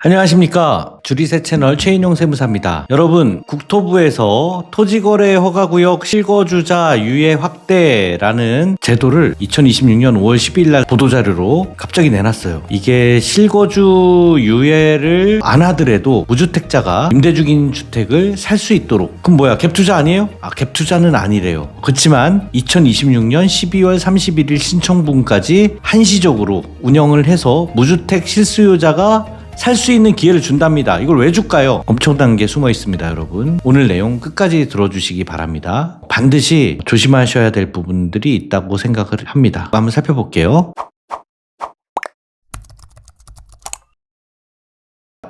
안녕하십니까. 주리세 채널 최인용 세무사입니다. 여러분, 국토부에서 토지거래 허가구역 실거주자 유예 확대라는 제도를 2026년 5월 12일 날 보도자료로 갑자기 내놨어요. 이게 실거주 유예를 안 하더라도 무주택자가 임대 중인 주택을 살 수 있도록. 그럼 뭐야, 갭투자 아니에요? 갭투자는 아니래요. 그렇지만 2026년 12월 31일 신청분까지 한시적으로 운영을 해서 무주택 실수요자가 살 수 있는 기회를 준답니다. 이걸 왜 줄까요? 엄청난 게 숨어 있습니다, 여러분. 오늘 내용 끝까지 들어주시기 바랍니다. 반드시 조심하셔야 될 부분들이 있다고 생각을 합니다. 한번 살펴볼게요.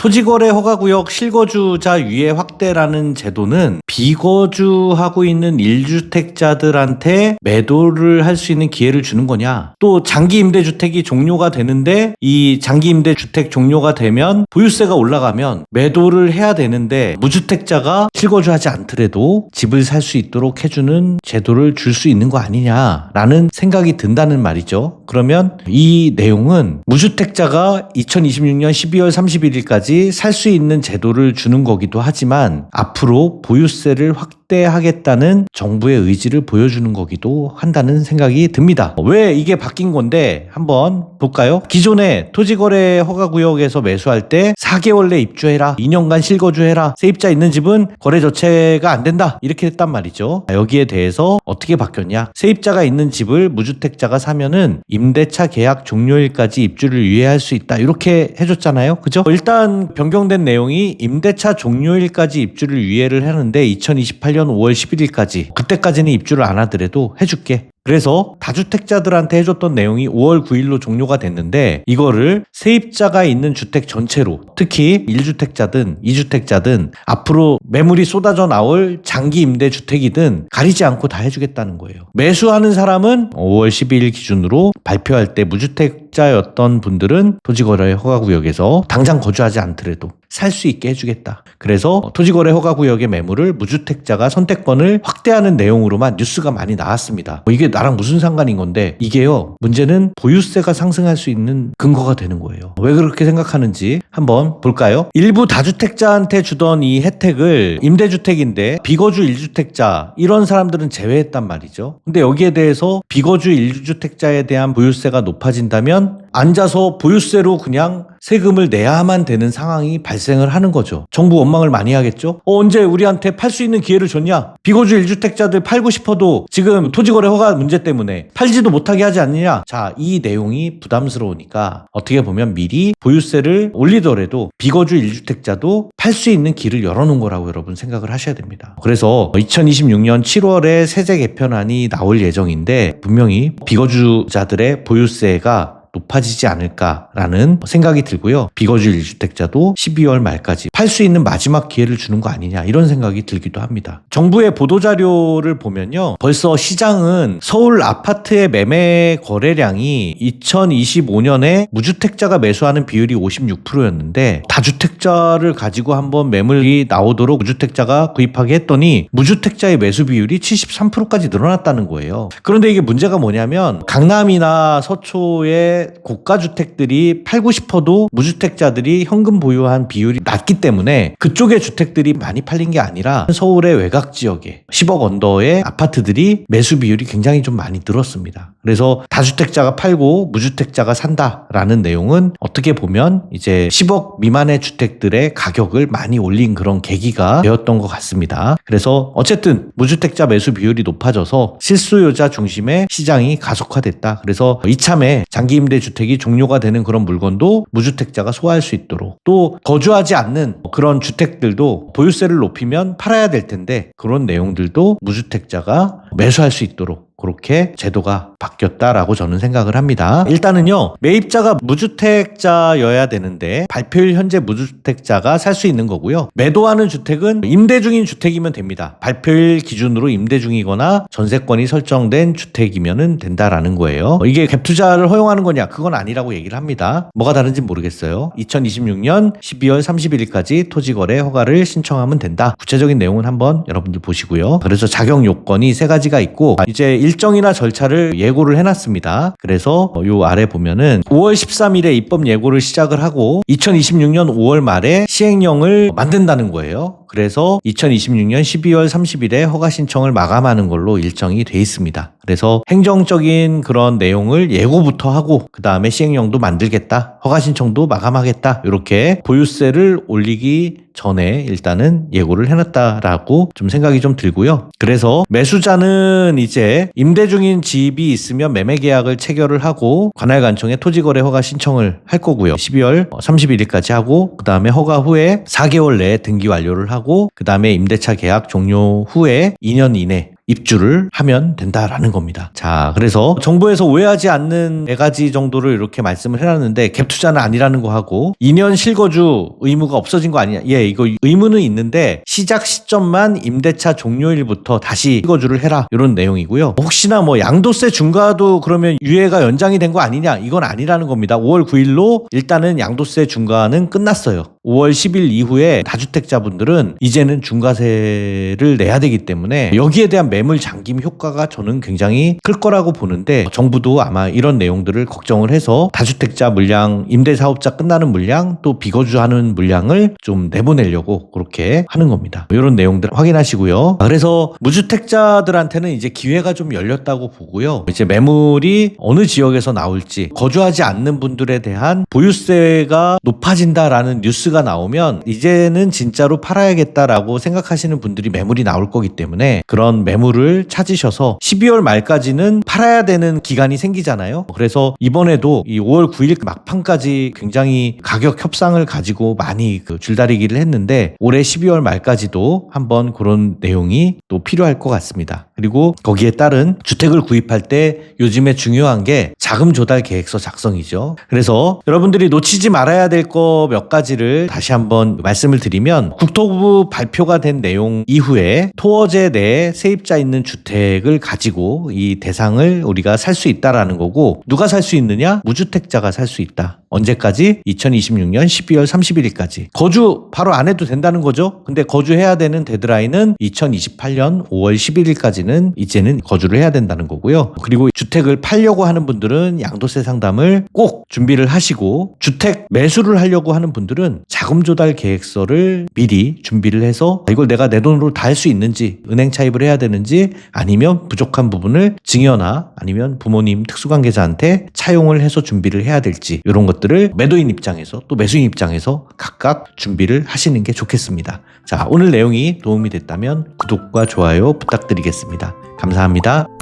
토지거래 허가구역 실거주자 유예 확대라는 제도는 비거주하고 있는 1주택자들한테 매도를 할 수 있는 기회를 주는 거냐, 또 장기임대주택이 종료가 되는데 이 장기임대주택 종료가 되면 보유세가 올라가면 매도를 해야 되는데 무주택자가 실거주하지 않더라도 집을 살 수 있도록 해주는 제도를 줄 수 있는 거 아니냐라는 생각이 든다는 말이죠. 그러면 이 내용은 무주택자가 2026년 12월 31일까지 살 수 있는 제도를 주는 거기도 하지만 앞으로 보유세를 확대하겠다는 정부의 의지를 보여주는 거기도 한다는 생각이 듭니다. 왜 이게 바뀐 건데 한번 볼까요? 기존에 토지거래 허가구역에서 매수할 때 4개월 내 입주해라, 2년간 실거주해라, 세입자 있는 집은 거래 조치가 안 된다, 이렇게 했단 말이죠. 여기에 대해서 어떻게 바뀌었냐? 세입자가 있는 집을 무주택자가 사면은 임대차 계약 종료일까지 입주를 유예할 수 있다, 이렇게 해줬잖아요. 그죠? 일단 변경된 내용이 임대차 종료일까지 입주를 유예를 하는데 2028년 5월 11일까지, 그때까지는 입주를 안 하더라도 해줄게. 그래서 다주택자들한테 해줬던 내용이 5월 9일로 종료가 됐는데, 이거를 세입자가 있는 주택 전체로, 특히 1주택자든 2주택자든 앞으로 매물이 쏟아져 나올 장기 임대 주택이든 가리지 않고 다 해주겠다는 거예요. 매수하는 사람은 5월 12일 기준으로 발표할 때 무주택자였던 분들은 토지거래 허가구역에서 당장 거주하지 않더라도 살 수 있게 해주겠다. 그래서 토지거래 허가구역의 매물을 무주택자가 선택권을 확대하는 내용으로만 뉴스가 많이 나왔습니다. 이게 나랑 무슨 상관인 건데, 이게요, 문제는 보유세가 상승할 수 있는 근거가 되는 거예요. 왜 그렇게 생각하는지 한번 볼까요? 일부 다주택자한테 주던 이 혜택을 임대주택인데 비거주 1주택자 이런 사람들은 제외했단 말이죠. 근데 여기에 대해서 비거주 1주택자에 대한 보유세가 높아진다면 앉아서 보유세로 그냥 세금을 내야만 되는 상황이 발생을 하는 거죠. 정부 원망을 많이 하겠죠. 언제 우리한테 팔 수 있는 기회를 줬냐? 비거주 1주택자들 팔고 싶어도 지금 토지거래 허가 문제 때문에 팔지도 못하게 하지 않느냐? 자, 이 내용이 부담스러우니까 어떻게 보면 미리 보유세를 올리더라도 비거주 1주택자도 팔 수 있는 길을 열어놓은 거라고 여러분 생각을 하셔야 됩니다. 그래서 2026년 7월에 세제 개편안이 나올 예정인데 분명히 비거주자들의 보유세가 높아지지 않을까라는 생각이 들고요. 비거주 1주택자도 12월 말까지 팔 수 있는 마지막 기회를 주는 거 아니냐, 이런 생각이 들기도 합니다. 정부의 보도자료를 보면요, 벌써 시장은 서울 아파트의 매매 거래량이 2025년에 무주택자가 매수하는 비율이 56%였는데 다주택자를 가지고 한번 매물이 나오도록 무주택자가 구입하게 했더니 무주택자의 매수 비율이 73%까지 늘어났다는 거예요. 그런데 이게 문제가 뭐냐면 강남이나 서초의 고가주택들이 팔고 싶어도 무주택자들이 현금 보유한 비율이 낮기 때문에 그쪽의 주택들이 많이 팔린 게 아니라 서울의 외곽 지역에 10억 언더의 아파트들이 매수 비율이 굉장히 좀 많이 늘었습니다. 그래서 다주택자가 팔고 무주택자가 산다라는 내용은 어떻게 보면 이제 10억 미만의 주택들의 가격을 많이 올린 그런 계기가 되었던 것 같습니다. 그래서 어쨌든 무주택자 매수 비율이 높아져서 실수요자 중심의 시장이 가속화됐다. 그래서 이참에 장기임대 주택이 종료가 되는 그런 물건도 무주택자가 소화할 수 있도록, 또 거주하지 않는 그런 주택들도 보유세를 높이면 팔아야 될 텐데 그런 내용들도 무주택자가 매수할 수 있도록 그렇게 제도가 바뀌었다라고 저는 생각을 합니다. 일단은요, 매입자가 무주택자여야 되는데 발표일 현재 무주택자가 살 수 있는 거고요. 매도하는 주택은 임대 중인 주택이면 됩니다. 발표일 기준으로 임대 중이거나 전세권이 설정된 주택이면 된다라는 거예요. 이게 갭투자를 허용하는 거냐? 그건 아니라고 얘기를 합니다. 뭐가 다른지 모르겠어요. 2026년 12월 31일까지 토지거래 허가를 신청하면 된다. 구체적인 내용은 한번 여러분들 보시고요. 그래서 자격 요건이 3가지가 있고, 이제 일정이나 절차를 예고를 해놨습니다. 그래서 요 아래 보면은 5월 13일에 입법 예고를 시작을 하고 2026년 5월 말에 시행령을 만든다는 거예요. 그래서 2026년 12월 30일에 허가 신청을 마감하는 걸로 일정이 돼 있습니다. 그래서 행정적인 그런 내용을 예고부터 하고 그 다음에 시행령도 만들겠다, 허가 신청도 마감하겠다, 이렇게 보유세를 올리기 전에 일단은 예고를 해놨다라고 좀 생각이 좀 들고요. 그래서 매수자는 이제 임대 중인 집이 있으면 매매 계약을 체결을 하고 관할관청에 토지거래 허가 신청을 할 거고요. 12월 31일까지 하고 그 다음에 허가 후에 4개월 내에 등기 완료를 하고 그 다음에 임대차 계약 종료 후에 2년 이내 입주를 하면 된다라는 겁니다. 자, 그래서 정부에서 오해하지 않는 4가지 정도를 이렇게 말씀을 해놨는데 갭 투자는 아니라는 거 하고 2년 실거주 의무가 없어진 거 아니냐. 예, 이거 의무는 있는데 시작 시점만 임대차 종료일부터 다시 실거주를 해라, 이런 내용이고요. 혹시나 뭐 양도세 중과도 그러면 유예가 연장이 된 거 아니냐, 이건 아니라는 겁니다. 5월 9일로 일단은 양도세 중과는 끝났어요. 5월 10일 이후에 다주택자분들은 이제는 중과세를 내야 되기 때문에 여기에 대한 매물 잠김 효과가 저는 굉장히 클 거라고 보는데, 정부도 아마 이런 내용들을 걱정을 해서 다주택자 물량, 임대사업자 끝나는 물량, 또 비거주하는 물량을 좀 내보내려고 그렇게 하는 겁니다. 이런 내용들 확인하시고요. 그래서 무주택자들한테는 이제 기회가 좀 열렸다고 보고요. 이제 매물이 어느 지역에서 나올지, 거주하지 않는 분들에 대한 보유세가 높아진다라는 뉴스가 나오면 이제는 진짜로 팔아야겠다라고 생각하시는 분들이 매물이 나올 거기 때문에 그런 매물을 찾으셔서 12월 말까지는 팔아야 되는 기간이 생기잖아요. 그래서 이번에도 이 5월 9일 막판까지 굉장히 가격 협상을 가지고 많이 줄다리기를 했는데 올해 12월 말까지도 한번 그런 내용이 또 필요할 것 같습니다. 그리고 거기에 따른 주택을 구입할 때 요즘에 중요한 게 자금 조달 계획서 작성이죠. 그래서 여러분들이 놓치지 말아야 될 거 몇 가지를 다시 한번 말씀을 드리면, 국토부 발표가 된 내용 이후에 토어제 내에 세입자 있는 주택을 가지고 이 대상을 우리가 살 수 있다라는 거고, 누가 살 수 있느냐? 무주택자가 살 수 있다. 언제까지? 2026년 12월 31일까지. 거주 바로 안 해도 된다는 거죠. 근데 거주해야 되는 데드라인은 2028년 5월 11일까지는 이제는 거주를 해야 된다는 거고요. 그리고 주택을 팔려고 하는 분들은 양도세 상담을 꼭 준비를 하시고, 주택 매수를 하려고 하는 분들은 자금 조달 계획서를 미리 준비를 해서 이걸 내가 내 돈으로 다 할 수 있는지, 은행 차입을 해야 되는지, 아니면 부족한 부분을 증여나 아니면 부모님 특수관계자한테 차용을 해서 준비를 해야 될지, 이런 것들을 매도인 입장에서 또 매수인 입장에서 각각 준비를 하시는 게 좋겠습니다. 자, 오늘 내용이 도움이 됐다면 구독과 좋아요 부탁드리겠습니다. 감사합니다.